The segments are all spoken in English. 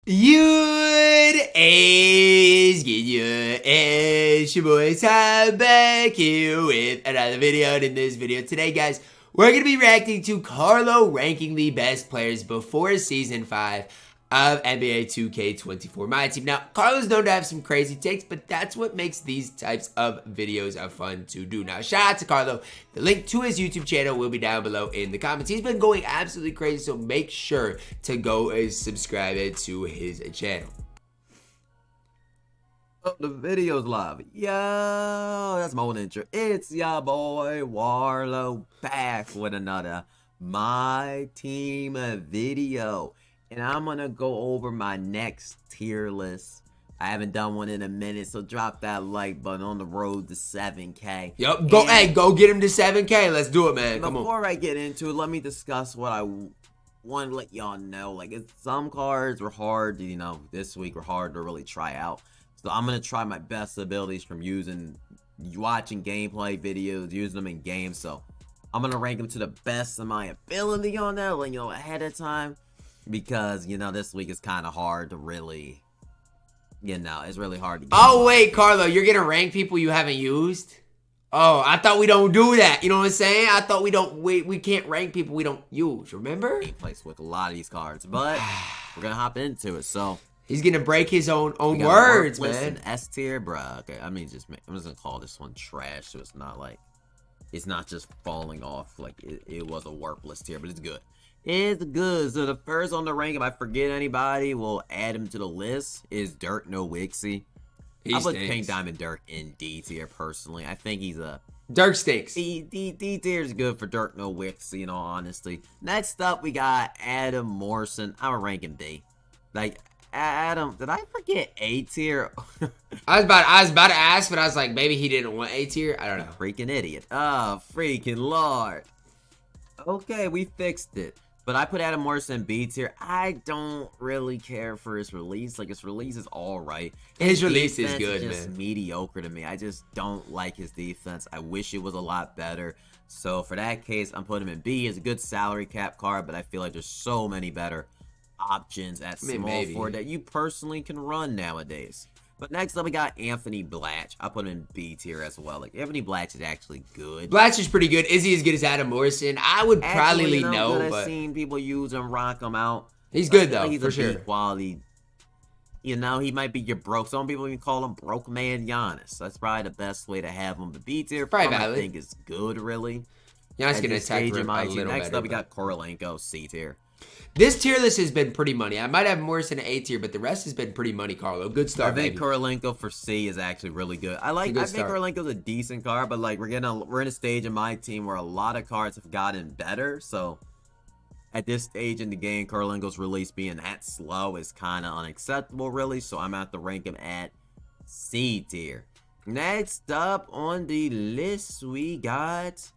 Good is good. It's your boy Ty back here with another video. And in this video today, guys, we're gonna be reacting to Carlo ranking the best players before Season 5 of NBA 2K24 MyTeam. Now, Carlo's known to have some crazy takes, but that's what makes these types of videos fun to do. Now, shout out to Carlo. The link to his YouTube channel will be down below in the comments. He's been going absolutely crazy, so make sure to go and subscribe to his channel. Oh, the video's live. Yo, that's my own intro. It's your boy Warlow back with another MyTeam video. And I'm gonna go over my next tier list. I haven't done one in a minute, so drop that like button on the road to 7K. Yep, go get him to 7K. Let's do it, man. Come on. Before I get into it, let me discuss what I want to let y'all know. Like, some cards were hard, this week were hard to really try out. So I'm gonna try my best abilities from watching gameplay videos, using them in games. So I'm gonna rank them to the best of my ability on that, ahead of time. Because, this week is kind of hard to really, it's really hard to get. Oh, wait, Carlo, you're going to rank people you haven't used? Oh, I thought we don't do that. You know what I'm saying? I thought we can't rank people we don't use, remember? He plays with a lot of these cards, but we're going to hop into it, so. He's going to break his own words, man. S tier, bruh. Okay, I'm just going to call this one trash, so it's not like, it's not just falling off like it was a worthless tier, but it's good. It's good. So the first on the rank, if I forget anybody, we'll add him to the list, is JxmyHighroller. I put Pink Diamond Dirk in D tier personally. I think he's a Dirk stinks. D tier is good for JxmyHighroller, honestly. Next up, we got Adam Morrison. I'm gonna rank him D. Like, Adam, did I forget A tier? I was about to ask, but I was like, maybe he didn't want A tier. I don't know. Freaking idiot. Oh, freaking lord. Okay, we fixed it. But I put Adam Morrison in B tier. I don't really care for his release. Like, his release is alright. His release is good, just man. Mediocre to me. I just don't like his defense. I wish it was a lot better. So for that case, I'm putting him in B. He's a good salary cap card, but I feel like there's so many better options at small forward that you personally can run nowadays. But next up, we got Anthony Blatch. I put him in B tier as well. Like, Anthony Blatch is actually good. Blatch is pretty good. Is he as good as Adam Morrison? I would probably know, but I've seen people use him, rock him out. He's good, though, he's for sure. Quality. He might be your broke. Some people even call him broke man Giannis. That's probably the best way to have him. But B tier, I think is good, really. Giannis can attack rim a little Next up, we got Korolenko, C tier. This tier list has been pretty money. I might have Morrison at A tier, but the rest has been pretty money, Carlo. Good start, I think Korolenko for C is actually really good. I think Korolenko's a decent card, but like we're in a stage in my team where a lot of cards have gotten better. So at this stage in the game, Korolenko's release being that slow is kind of unacceptable, really. So I'm at to rank him at C tier. Next up on the list, we got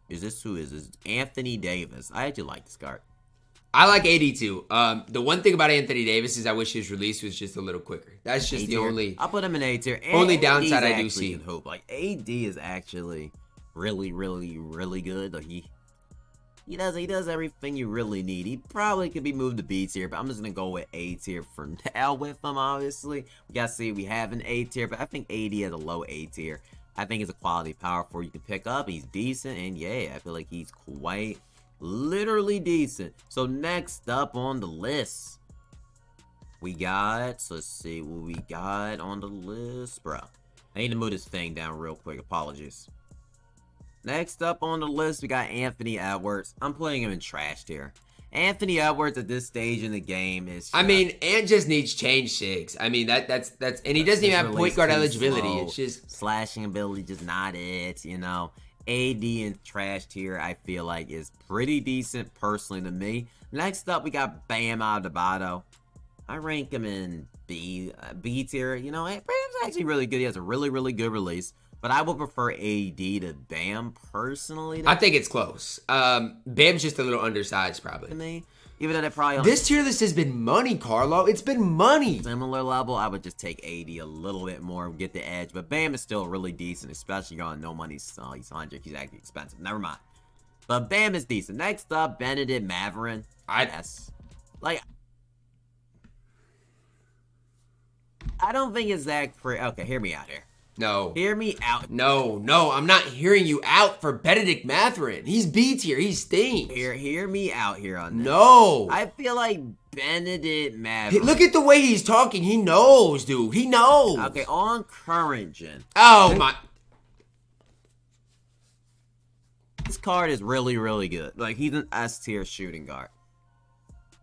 who is this? Anthony Davis. I actually like this card. I like AD too. The one thing about Anthony Davis is I wish his release was just a little quicker. That's just the only. I'll put him in A tier. Only downside I do see. Hope like AD is actually really good. Like he does everything you really need. He probably could be moved to B tier, but I'm just gonna go with A tier for now with him. Obviously, we gotta see we have an A tier, but I think AD has a low A tier. I think it's a quality power forward you can pick up. He's decent, and yeah, I feel like he's quite literally decent. So next up on the list, we got, let's see what we got on the list, bro. I need to move this thing down real quick. Apologies. Next up on the list, we got Anthony Edwards. I'm putting him in trash tier. Anthony Edwards at this stage in the game is. Ant just needs change 6. I mean that's and he doesn't even have point guard eligibility. Slow. It's just slashing ability, just not it. AD in trash tier, I feel like is pretty decent personally to me. Next up, we got Bam Adebayo. I rank him in B tier. Bam's actually really good. He has a really good release. But I would prefer AD to Bam personally. I think it's close. Bam's just a little undersized, probably. To me, even though they probably this tier list has been money, Carlo. It's been money. Similar level, I would just take AD a little bit more, get the edge. But Bam is still really decent, especially on no money. He's 100. He's actually expensive. Never mind. But Bam is decent. Next up, Benedict Mathurin. Like I don't think it's that crazy. Okay, hear me out here. No. Hear me out. No, I'm not hearing you out for Benedict Matherin. He's B tier. He stinks. Hear me out here on this. No. I feel like Benedict Matherin. Look at the way he's talking. He knows, dude. He knows. Okay, on current gen. Oh, my. This card is really, really good. Like, he's an S tier shooting guard.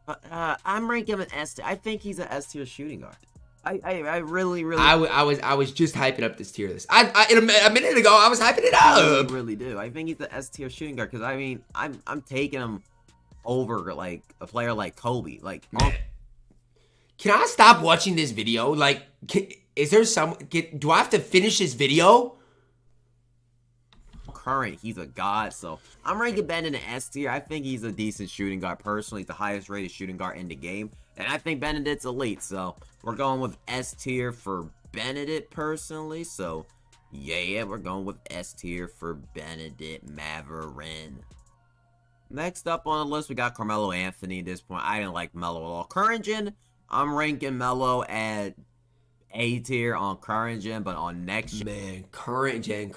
But I'm ranking him an S tier. I think he's an S tier shooting guard. I really. I was just hyping up this tier list. A minute ago, I was hyping it up. I really do. I think he's the S tier shooting guard because I mean, I'm taking him over like a player like Kobe. Like, Man. Can I stop watching this video? Like, is there do I have to finish this video? Current, he's a god. So I'm ranking Ben in the S tier. I think he's a decent shooting guard. Personally, he's the highest rated shooting guard in the game, and I think Benedict's elite. So we're going with S tier for Benedict personally. So yeah, we're going with S tier for Benedict Matherin. Next up on the list, we got Carmelo Anthony. At this point, I didn't like Melo at all. Current gen, I'm ranking Melo at A tier on current gen, but on next gen, man, current gen.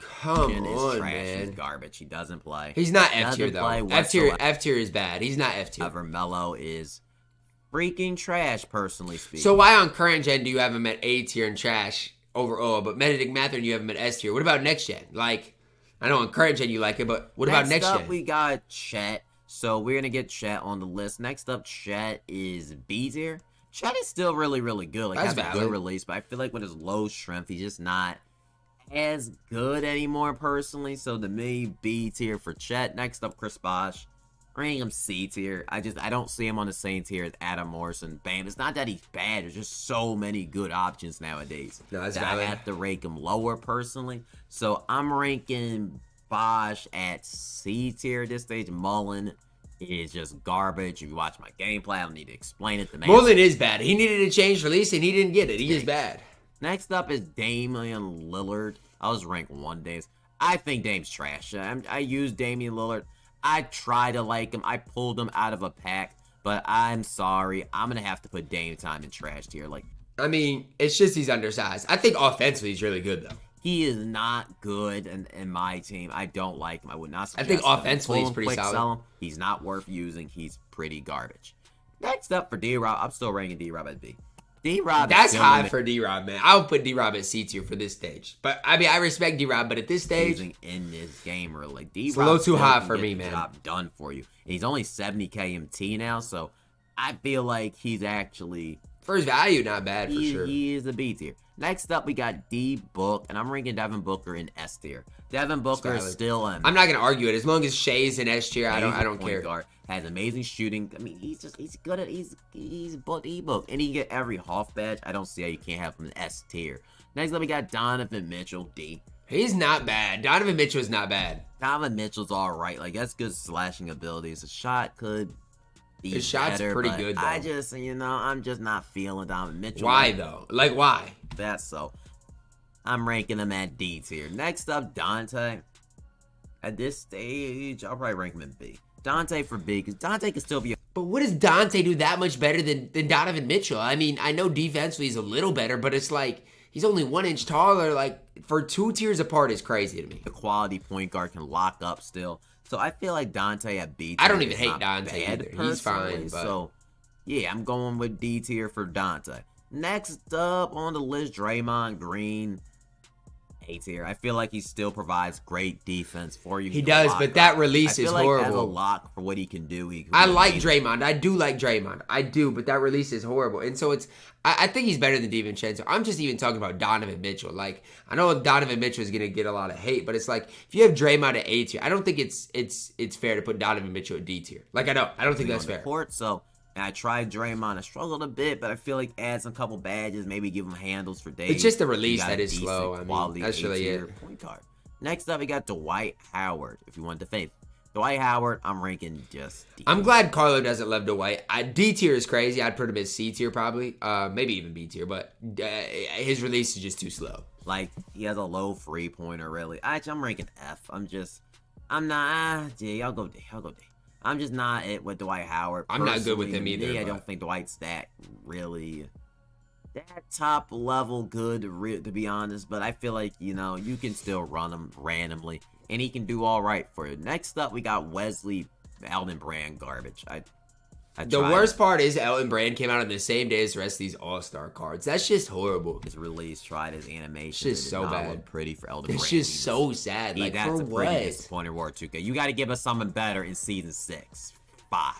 Come on, man. He's garbage. He doesn't play. He's not F tier though. F tier is bad. He's not F tier. Melo is freaking trash, personally speaking. So why on current gen do you have him at A tier and trash overall, but Benedict Matherin you have him at S tier? What about next gen? Like, I know on current gen you like it, but what about next gen? Next up, we got Chet. So we're gonna get Chet on the list. Next up, Chet is B tier. Chet is still really, really good. Like, that's has a good release, but I feel like with his low strength, he's just not as good anymore, personally. So to me, B tier for Chet. Next up, Chris Bosh. Ranking him C tier. I don't see him on the same tier as Adam Morrison. Bam. It's not that he's bad. There's just so many good options nowadays. No, that's valid. I have to rank him lower, personally. So I'm ranking Bosh at C tier at this stage. Mullen is just garbage. If you watch my gameplay, I don't need to explain it. Mullen is bad. He needed a change release, and he didn't get it. He is bad. Next up is Damian Lillard. I was ranked 1 days. I think Dame's trash. I use Damian Lillard. I try to like him. I pulled him out of a pack, but I'm sorry. I'm going to have to put Dame time in trash tier. Like, I mean, it's just he's undersized. I think offensively he's really good, though. He is not good in my team. I don't like him. I would not suggest I think offensively he's pretty solid. Sell him. He's not worth using. He's pretty garbage. Next up for D-Rob, I'm still ranking D-Rob at B. D-Rob, that's high for D-Rob, man. I would put D-Rob at C tier for this stage. But I mean, I respect D-Rob, but at this stage, in this game, really, D-Rob, it's a little too high for me, man. Job done for you. And he's only 70k MT now, so I feel like he's actually, for his value, not bad for sure. He is a B tier. Next up, we got D-Book, and I'm ranking Devin Booker in S tier. Devin Booker is still I'm not gonna argue it. As long as Shay's in S tier, I don't care. Guard, has amazing shooting. I mean, he's good at he's D-Book, and he can get every Hoff badge. I don't see how you can't have him in S tier. Next up, we got Donovan Mitchell, D. He's not bad. Donovan Mitchell is not bad. Donovan Mitchell's all right. Like, that's good slashing abilities. The shot could be his shot's better, pretty good, though. I just, I'm just not feeling Donovan Mitchell. Why though? Like, why? That's so. I'm ranking him at D tier. Next up, Dante. At this stage, I'll probably rank him in B. Dante for B, because Dante can still be. But what does Dante do that much better than Donovan Mitchell? I mean, I know defensively he's a little better, but it's like he's only 1 inch taller. Like, for 2 tiers apart is crazy to me. The quality point guard can lock up still. So I feel like Dante at B tier. I don't even hate Dante either. He's fine. But... So, yeah, I'm going with D tier for Dante. Next up on the list, Draymond Green. A tier. I feel like he still provides great defense for you. He does, but that release is horrible. As a lock for what he can do. I like Draymond. I do like Draymond. I do, but that release is horrible. And so I think he's better than DiVincenzo. I'm just even talking about Donovan Mitchell. Like, I know Donovan Mitchell is going to get a lot of hate, but it's like, if you have Draymond at A tier, I don't think it's fair to put Donovan Mitchell at D tier. Like, I don't think that's fair. And I tried Draymond. I struggled a bit, but I feel like add some couple badges, maybe give him handles for days. It's just the release that is slow. I mean, that's really it. Point guard. Next up, we got Dwight Howard. If you want to fade Dwight Howard, I'm ranking just D. I'm glad Carlo doesn't love Dwight. D tier is crazy. I'd put him as C tier probably. Maybe even B tier, but his release is just too slow. Like, he has a low 3-pointer, really. Actually, I'm ranking F. I'm not. I'll go D. I'm just not it with Dwight Howard. I'm not good with him either. I don't think Dwight's that really that top level good to be honest, but I feel like, you know, you can still run him randomly, and he can do all right for you. Next up, we got Wesley Alden Brand garbage. The worst part is Elton Brand came out on the same day as the rest of these All-Star cards. That's just horrible. His release, tried his animation. It's just so bad. Look pretty for Elton Brand. It's just so sad. Like, that's for a what? pretty disappointing War 2K. You got to give us something better in Season 6. 5.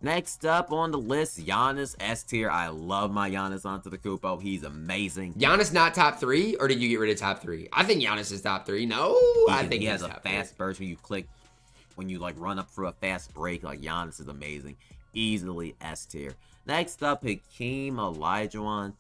Next up on the list, Giannis S tier. I love my Giannis onto the Kupo. He's amazing. Giannis not top 3, or did you get rid of top 3? I think Giannis is top 3. No, I think he has a top fast burst when you click. When you like run up through a fast break, like Giannis is amazing. Easily S tier. Next up, Hakeem Olajuwon.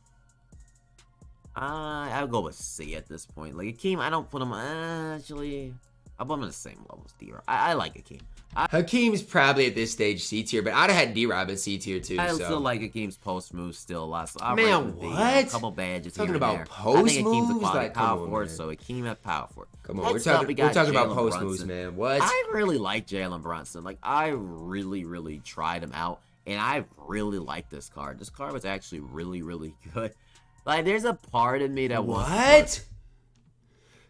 I'll go with C at this point. Like Hakeem, I don't put him actually. I put him on the same level as D-Rob. I like Hakeem. Hakeem's probably at this stage C tier, but I'd have had D-Rob at C tier too. I still like Hakeem's post moves still a lot. So I'll man, what? A couple badges. Talking here about there. post I think Hakeem's moves, a like power come on, forward, man. so Hakeem at power forward. Come on, Next we're up, talking about Jalen post Brunson. moves, man. What? I really like Jalen Brunson. Like I really tried him out, and I really like this card. This card was actually really good. Like there's a part of me that what?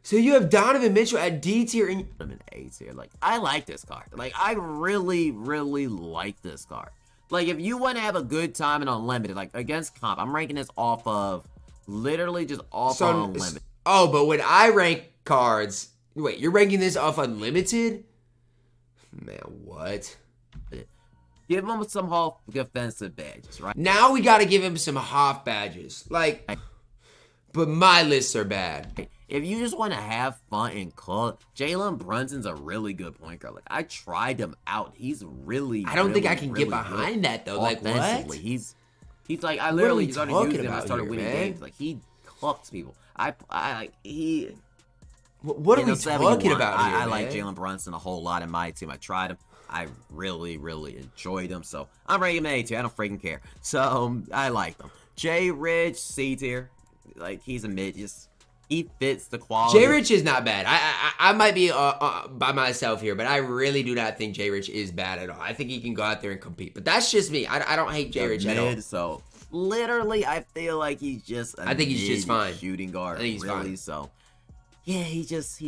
So you have Donovan Mitchell at D tier and I'm in A tier. Like I like this card. Like I really like this card. Like if you want to have a good time in Unlimited, like against comp, I'm ranking this off of literally just off of Unlimited. Oh, but when I rank cards, wait, you're ranking this off Unlimited? Man, what? Give him some half defensive badges, right? Now we got to give him some half badges. Like, but my lists are bad. If you just want to have fun and cook, Jalen Brunson's a really good point guard. Like I tried him out. He's really. I don't think I can really get behind that though. Like what? He's like I literally started using him. I started winning man? games. Like he cooks people. What are we talking about here? I like Jalen Brunson a whole lot in my team. I tried him. I really enjoyed him. So I'm ranking him A tier. I don't freaking care. So I like them. Jay Rich C tier. Like he's a mid. He fits the quality. Jay Rich is not bad. I might be by myself here, but I really do not think Jay Rich is bad at all. I think he can go out there and compete. But that's just me. I don't hate Jay Rich at all. So literally, I feel like he's just. I think he's just fine. Shooting guard. I think he's really, fine. So yeah,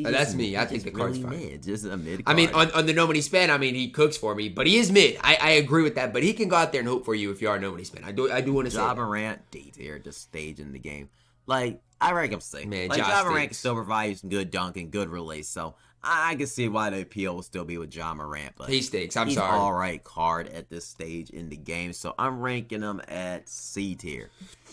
that's me. I think the card's really fine. Mid, just a mid. I mean, on the nobody spend, I mean, he cooks for me, but he is mid. I agree with that, but he can go out there and hoop for you if you are nobody spend. I do want to say. Ja Morant D tier, just staging the game. Like I rank him C. Man, like Ja Morant can still provide you some good dunking, good release. So I can see why the appeal will still be with Ja Morant, but he stinks. He's sorry. He's All right card at this stage in the game. So I'm ranking him at C tier.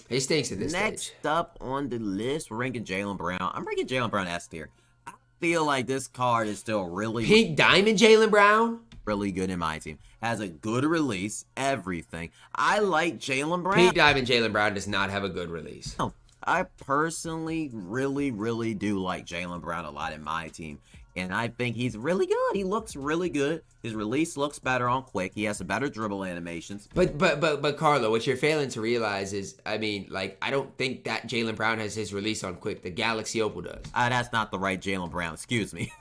He stinks at this Next stage. up on the list, we're ranking Jaylen Brown. I'm ranking Jaylen Brown S tier. I feel like this card is still really Pink Diamond Jaylen Brown. Really good in my team. Has a good release, everything. I like Jaylen Brown. Pink Diamond Jaylen Brown does not have a good release. No, I personally really do like Jaylen Brown a lot in my team. And I think he's really good. He looks really good. His release looks better on Quick. He has a better dribble animations. But Carlo, what you're failing to realize is, I mean, like, I don't think that Jaylen Brown has his release on Quick. The Galaxy Opal does. That's not the right Jaylen Brown. Excuse me.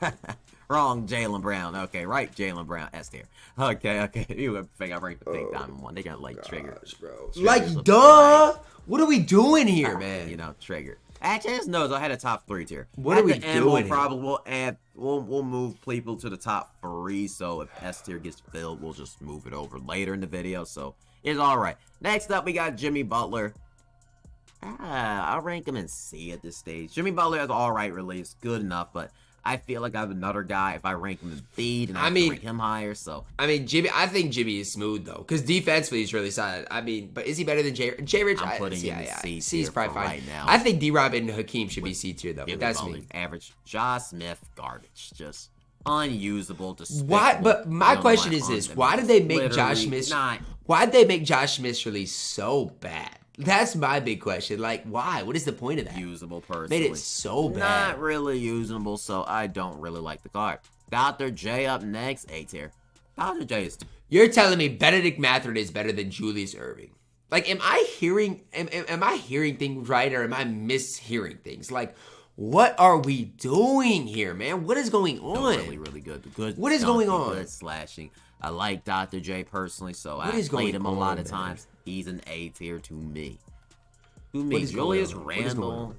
Wrong Jaylen Brown. Okay, right Jaylen Brown. S tier. Okay. You think I ranked the Pink Diamond one. They got like trigger. Bro. Like, duh. What are we doing here, man? You know, trigger. Actually, I just noticed I had a top 3 tier. What are we doing? We'll move people to the top 3. So if S tier gets filled, we'll just move it over later in the video. So it's all right. Next up, we got Jimmy Butler. I'll rank him in C at this stage. Jimmy Butler has all right release, good enough, but I feel like I have another guy. If I rank him in B, then I rank him higher. So I think Jimmy is smooth though, because defensively he's really solid. I mean, but is he better than Jay Rich? I'm putting him in C C is probably fine. Right now. I think D-Rob and Hakeem should be C tier though. But that's me. Average. Josh Smith, garbage. Just unusable. Why? But my question is this: why did they make Josh Smith? Why did they make Josh Smith's release so bad? That's my big question. Like, why? What is the point of that? Usable personally. Made it so bad. Not really usable, so I don't really like the card. Dr. J up next, A tier. Dr. J is... You're telling me Benedict Mathurin is better than Julius Erving? Like, am I hearing things right, or am I mishearing things? Like, what are we doing here, man? What is going on? Really good. What is going on? Good slashing. I like Dr. J personally, so What I is played going him a lot on, of man? times. He's an A tier to me. What is Julius going on? What is going Randle. on?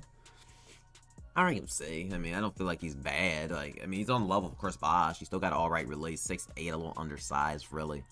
I rank him C. I mean, I don't feel like he's bad. Like, I mean, he's on the level of Chris Bosh. He's still got an alright release. 6'8", a little undersized, really.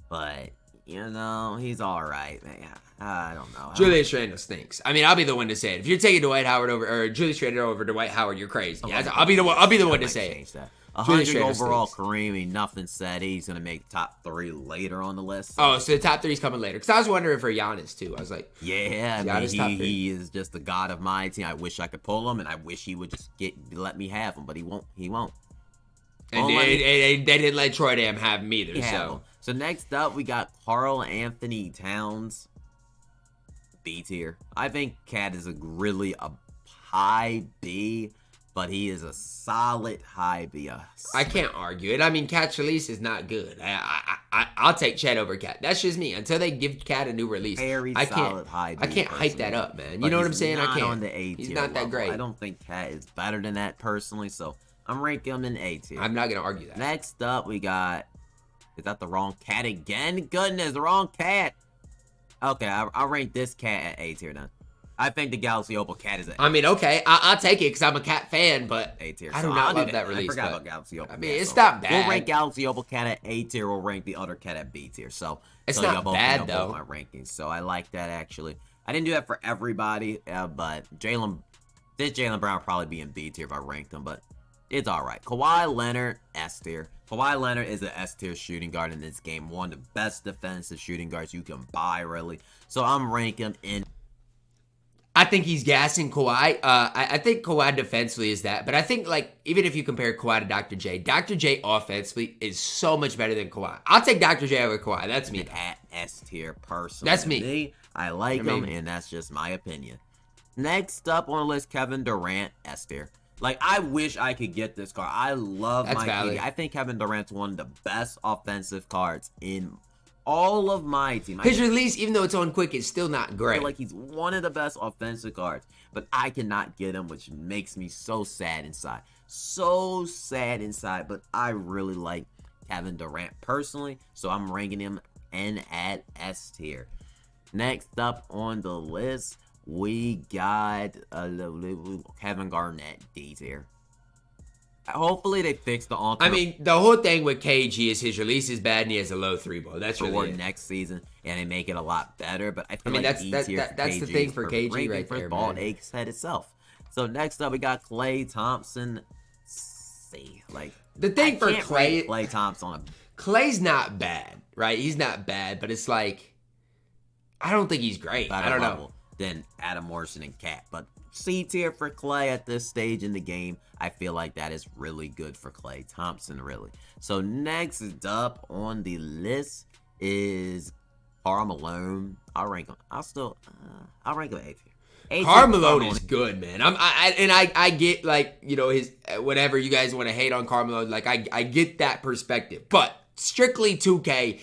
But, you know, he's alright, man. I don't know. Julius Randle stinks. I mean, I'll be the one to say it. If you're taking Dwight Howard over, or Julius Randle over Dwight Howard, you're crazy. I'll be the one. I'll be the one to say it. 100 overall Kareem, nothing said. He's gonna make top 3 later on the list. So. Oh, so the top 3's coming later. Because I was wondering for Giannis too. I was like, yeah, I mean, he is just the god of my team. I wish I could pull him, and I wish he would just let me have him, but he won't. He won't. And they didn't let Troydan have him either. So next up, we got Karl Anthony Towns, B tier. I think Cat is really a high B. But he is a solid high B. I can't argue it. I mean, Cat's release is not good. I'll take Chet over Cat. That's just me. Until they give Cat a new release, I can't hype that up, man. You know what I'm saying? I can't. On the A tier he's not that great. I don't think Cat is better than that personally, so I'm ranking him in A tier. I'm not gonna argue that. Next up, we got. Is that the wrong Cat again? Goodness, the wrong Cat. Okay, I'll rank this Cat at A tier then. I think the Galaxy Opal Cat is I mean, okay, I'll take it because I'm a Cat fan, but A tier. I do not love that release. I forgot about Galaxy Opal. I mean, it's not bad. We'll rank Galaxy Opal Cat at A tier. We'll rank the other Cat at B tier. So it's not bad though. My rankings, so I like that actually. I didn't do that for everybody, but Jaylen Brown would probably be in B tier if I ranked him, but it's all right. Kawhi Leonard, S tier. Kawhi Leonard is an S tier shooting guard in this game. One of the best defensive shooting guards you can buy, really. So I'm ranking him in. I think he's gassing Kawhi. I think Kawhi defensively is that. But I think, like, even if you compare Kawhi to Dr. J offensively is so much better than Kawhi. I'll take Dr. J over Kawhi. That's me. At S tier personally. That's me. I like him, and that's just my opinion. Next up on the list, Kevin Durant, S tier. Like, I wish I could get this card. I love my KD. I think Kevin Durant's one of the best offensive cards in all of my team. His release, even though it's on quick, is still not great. I feel like he's one of the best offensive guards, but I cannot get him, which makes me so sad inside. So sad inside, but I really like Kevin Durant personally, so I'm ranking him in at S tier. Next up on the list, we got Kevin Garnett, D tier. Hopefully they fix the alternate. I mean, the whole thing with KG is his release is bad and he has a low 3-ball. That's really next season, and they make it a lot better. But I mean, that's the thing for KG right there, ball said itself. So next up, we got Klay Thompson. C. Like the thing for Klay Thompson. Klay's not bad, right? He's not bad, but it's like I don't think he's great. I don't know. Than Adam Morrison and Cat, but C tier for Klay at this stage in the game. I feel like that is really good for Klay Thompson, really. So next up on the list is Karl Malone. I'll rank him. I'll rank him A tier. Karl Malone is good, man. I get, like, you know, his whatever you guys want to hate on Karl Malone. Like I get that perspective, but strictly 2K,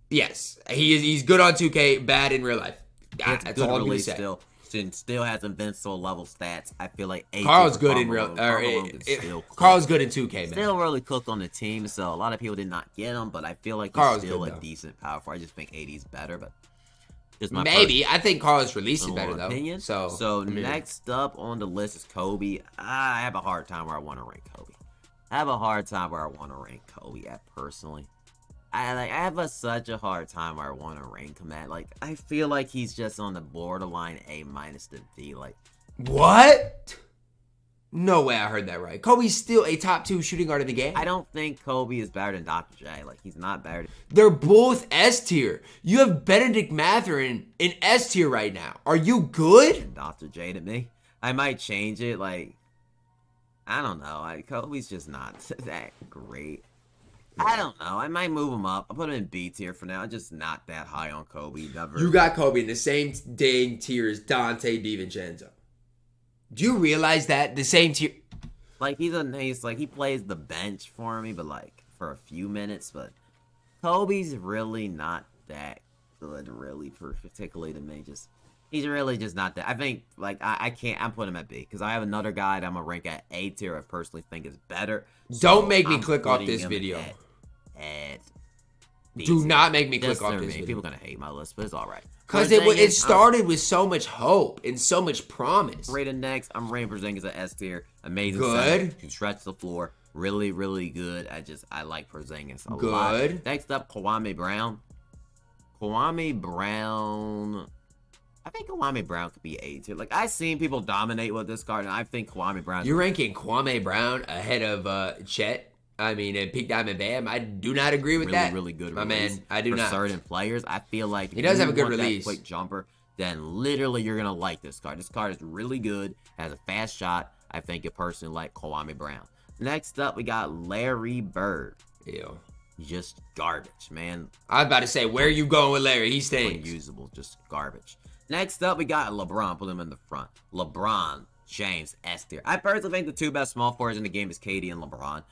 yes, he's good on 2K, bad in real life. That's all I'm gonna say. Still has invincible level stats. I feel like Karl's good in real. Karl's good in 2K, man. Still really cooked on the team, so a lot of people did not get him. But I feel like he's still a decent power forward. I just think AD's better, but just my I think Karl's release is better though. Opinion. So next up on the list is Kobe. I have a hard time where I want to rank Kobe. Personally. I have such a hard time where I want to rank him at. Like, I feel like he's just on the borderline A- to D. Like, what? No way I heard that right. Kobe's still a top 2 shooting guard in the game. I don't think Kobe is better than Dr. J. Like, he's not better. They're both S tier. You have Benedict Mathurin in S tier right now. Are you good? Dr. J to me. I might change it. Like, I don't know. Kobe's just not that great. I don't know. I might move him up. I'll put him in B tier for now. I'm just not that high on Kobe. Never. You got Kobe in the same dang tier as Dante DiVincenzo. Do you realize that? The same tier. Like, he's like, he plays the bench for me, but like for a few minutes. But Kobe's really not that good, really, particularly to me. He's really just not that. I think, like, I'm putting him at B because I have another guy that I'm gonna rank at A tier. I personally think is better. Don't make me click off this video. at B Do tier. not make me Just click off for this me. video. People gonna hate my list, but it's all right. Because Porzingis, it started with so much hope and so much promise. Rated next, I'm rating Porzingis at S tier. Amazing. Good. Center, can stretch the floor. Really, really good. I like Porzingis a Good. lot. Next up, Kwame Brown. Kwame Brown. I think Kwame Brown could be A tier. Like, I've seen people dominate with this card, and I think Kwame Brown. You're ranking Kwame Brown ahead of Chet. I mean, and Pink Diamond Bam. I do not agree with that. Really good my release. man. I do for not. certain players, I feel like He does have a good want that release. quick jumper, then literally you're gonna like this card. This card is really good. Has a fast shot. I think a person like Kwame Brown. Next up, we got Larry Bird. Ew. Just garbage, man. I was about to say, where are you going with Larry? He stinks. Unusable, just garbage. Next up, we got LeBron. Put him in the front. LeBron James S tier. I personally think the two best small forwards in the game is KD and LeBron.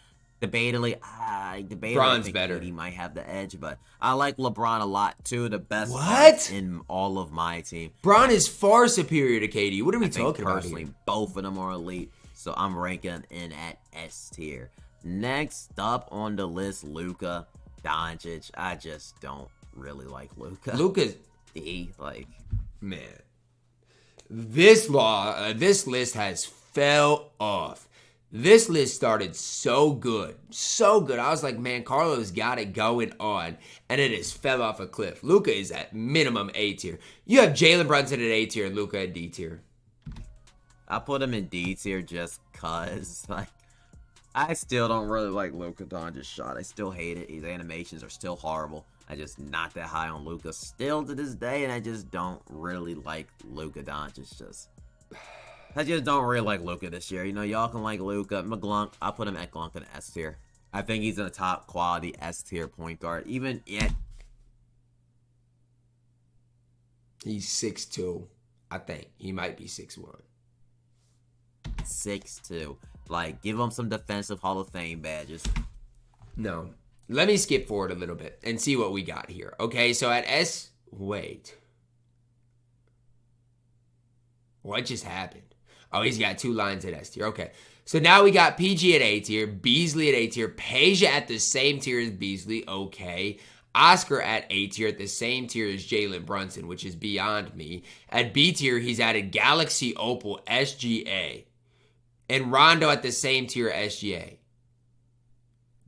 Debatably, I think better. KD might have the edge, but I like LeBron a lot too. The best What? in all of my team. Bron is far superior to KD. What are we I think talking about personally, here? both of them are elite, so I'm ranking in at S tier. Next up on the list, Luka Doncic. I just don't really like Luka. Luka's, like, man. This list has fell off. This list started so good. So good. I was like, man, Carlos got it going on. And it has fell off a cliff. Luka is at minimum A tier. You have Jalen Brunson at A tier and Luka at D tier. I put him in D tier just cause, like, I still don't really like Luka Doncic's shot. I still hate it. His animations are still horrible. I just not that high on Luka still to this day, and I just don't really like Luka Doncic. I just don't really like Luka this year. You know, y'all can like Luka. McGlunk, I'll put him at Glunk in S tier. I think he's in a top quality S tier point guard. Even yet. He's 6'2", I think. He might be 6'1". 6'2". Like, give him some defensive Hall of Fame badges. No. Let me skip forward a little bit and see what we got here. Okay, so at S... Wait. What just happened? Oh, he's got 2 lines at S tier. Okay. So now we got PG at A tier, Beasley at A tier, Peja at the same tier as Beasley. Okay. Oscar at A tier at the same tier as Jalen Brunson, which is beyond me. At B tier, he's added Galaxy Opal SGA. And Rondo at the same tier as SGA.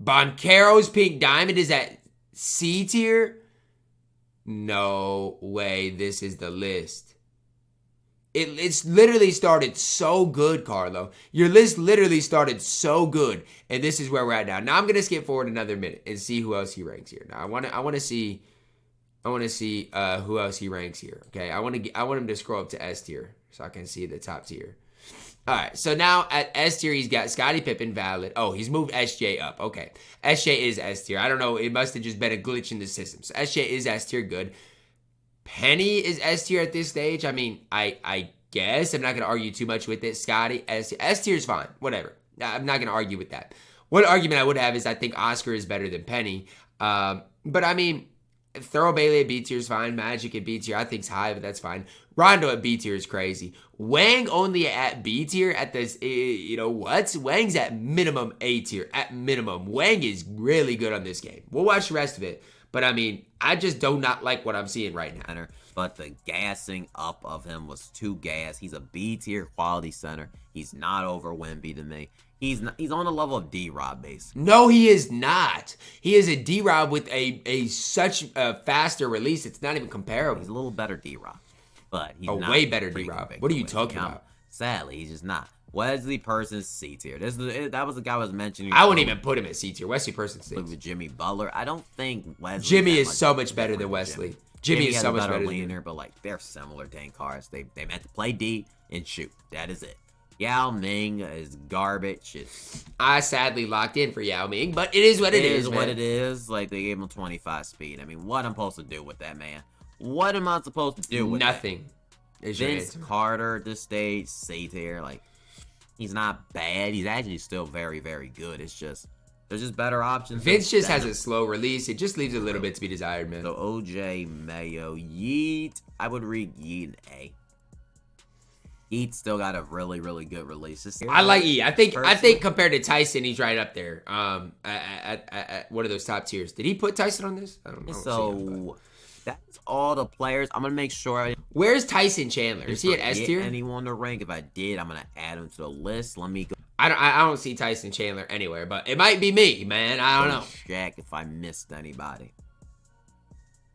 Boncaro's Pink Diamond is at C tier? No way this is the list. It's literally started so good, Carlo. Your list literally started so good, and this is where we're at now. Now I'm gonna skip forward another minute and see who else he ranks here. Now I want to see who else he ranks here. Okay, I want him to scroll up to S tier so I can see the top tier. All right, so now at S tier he's got Scottie Pippen valid. Oh, he's moved SJ up. Okay, SJ is S tier. I don't know. It must have just been a glitch in the system. So SJ is S tier. Good. Penny is S tier at this stage. I mean, I guess I'm not gonna argue too much with it. Scotty S tier is fine. Whatever. I'm not gonna argue with that. One argument I would have is I think Oscar is better than Penny. But I mean, Thurl Bailey at B tier is fine. Magic at B tier I think's high, but that's fine. Rondo at B tier is crazy. Wang only at B tier at this. You know what? Wang's at minimum A tier. At minimum, Wang is really good on this game. We'll watch the rest of it. But I mean, I just do not like what I'm seeing right now. But the gassing up of him was too gas. He's a B tier quality center. He's not over Wemby to me. He's on the level of D-Rob, basically. No, he is not. He is a D-Rob with a such a faster release. It's not even comparable. He's a little better D-Rob, but he's not way better D-Rob. What are you talking about? Sadly, he's just not. Wesley Person's C tier. That was the guy I was mentioning. I wouldn't even put him at C tier. Wesley Person stinks. With Jimmy Butler, I don't think Wesley. Jimmy is so much better than Wesley. Jimmy is so much better than him. But like they're similar dang cards. They meant to play D and shoot. That is it. Yao Ming is garbage. I sadly locked in for Yao Ming, but it is what it is. What it is. Like they gave him 25 speed. I mean, what am I supposed to do with that, man? What am I supposed to do with nothing? Vince Carter at this stage, C tier. Like he's not bad. He's actually still very, very good. It's just there's just better options. Vince just has a slow release. It just leaves a little bit to be desired, man. So OJ Mayo, Yeet. I would read Yeet an A. He's still got a really, really good release. I like E. I think compared to Tyson, he's right up there. At one of those top tiers. Did he put Tyson on this? I don't know. So that's all the players. I'm gonna make sure. Where's Tyson Chandler? Is he at S tier? Anyone to rank? If I did, I'm gonna add him to the list. Let me go. I don't see Tyson Chandler anywhere, but it might be me, man. I don't know. Check if I missed anybody.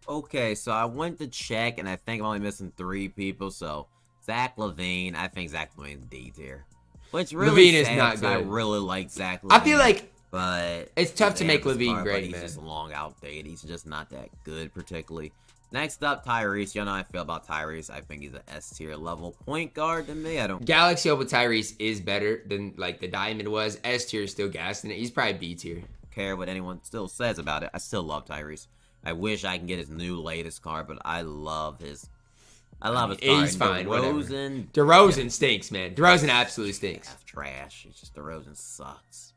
Okay, so I went to check, and I think I'm only missing 3 people. So Zach LaVine, I think Zach LaVine's D tier. Which really LaVine is not good. I really like Zach LaVine. I feel like but it's tough to make LaVine great, he's man. He's just long outdated. He's just not that good, particularly. Next up, Tyrese. You know how I feel about Tyrese. I think he's an S tier level point guard to me. I don't. Galaxy Opal Tyrese is better than like the Diamond was. S tier is still gassing it. He's probably B tier. Care what anyone still says about it. I still love Tyrese. I wish I can get his new latest card, but I love his. I love his card. He's fine. DeRozan stinks, man. DeRozan absolutely stinks. That's trash. It's just DeRozan sucks.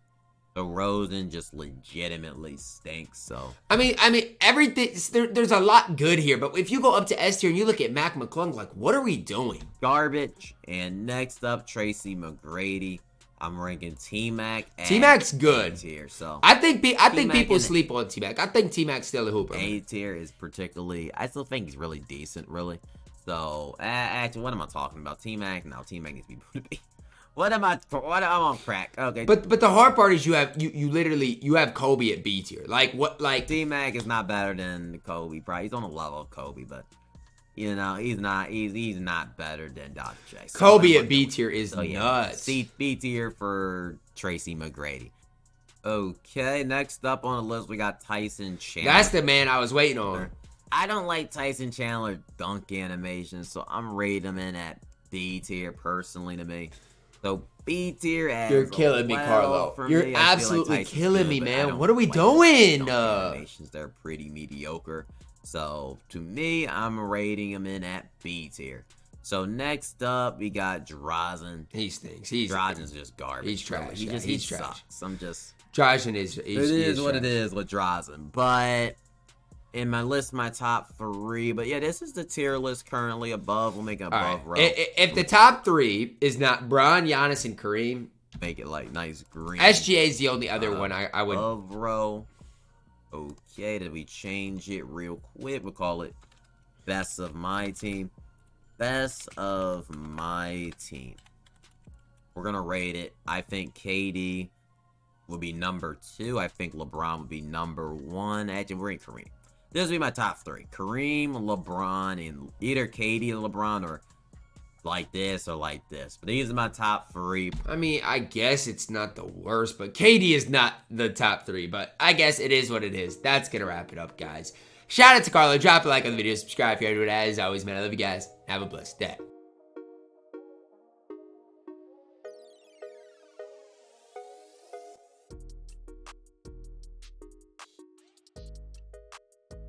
DeRozan just legitimately stinks. So I mean, everything. There's a lot good here, but if you go up to S tier and you look at Mac McClung, like, what are we doing? Garbage. And next up, Tracy McGrady. I'm ranking T-Mac. T-Mac's good. Tier. So I think people sleep on T-Mac. I think T-Mac's still a hooper. A tier is particularly. I still think he's really decent, really. So actually, what am I talking about? T-Mac? No, T-Mac needs to be put to B. I'm on crack. Okay. But the hard part is you literally have Kobe at B tier. Like what? Like T-Mac is not better than Kobe. Probably he's on the level of Kobe, but you know he's not better than Dr. J. So Kobe at B tier is nuts. B tier for Tracy McGrady. Okay, next up on the list we got Tyson Chandler. That's the man I was waiting on. I don't like Tyson Chandler dunk animations, so I'm rating him in at B tier personally to me. So B tier as You're killing me, Carlo. You're absolutely like killing me, man. What are we doing? Animations, they're pretty mediocre. So to me, I'm rating him in at B tier. So next up, we got Drazen. He stinks. Drazen's just garbage. He's trash. He sucks. I'm just. Drazen is. It is what it is with Drazen, but. In my list, my top 3. But yeah, this is the tier list currently above. We'll make it above row. If the top 3 is not Bron, Giannis, and Kareem, make it like nice green. SGA is the only other one I would. Above row. Okay, did we change it real quick? We'll call it Best of My Team. Best of My Team. We're going to rate it. I think KD would be number 2. I think LeBron would be number 1. Actually, we're in Kareem. This will be my top 3. Kareem, LeBron, and either KD or LeBron, or like this or like this. But these are my top 3. I mean, I guess it's not the worst, but KD is not the top 3. But I guess it is what it is. That's going to wrap it up, guys. Shout out to Carlo. Drop a like on the video. Subscribe if you're new. As always, man, I love you guys. Have a blessed day.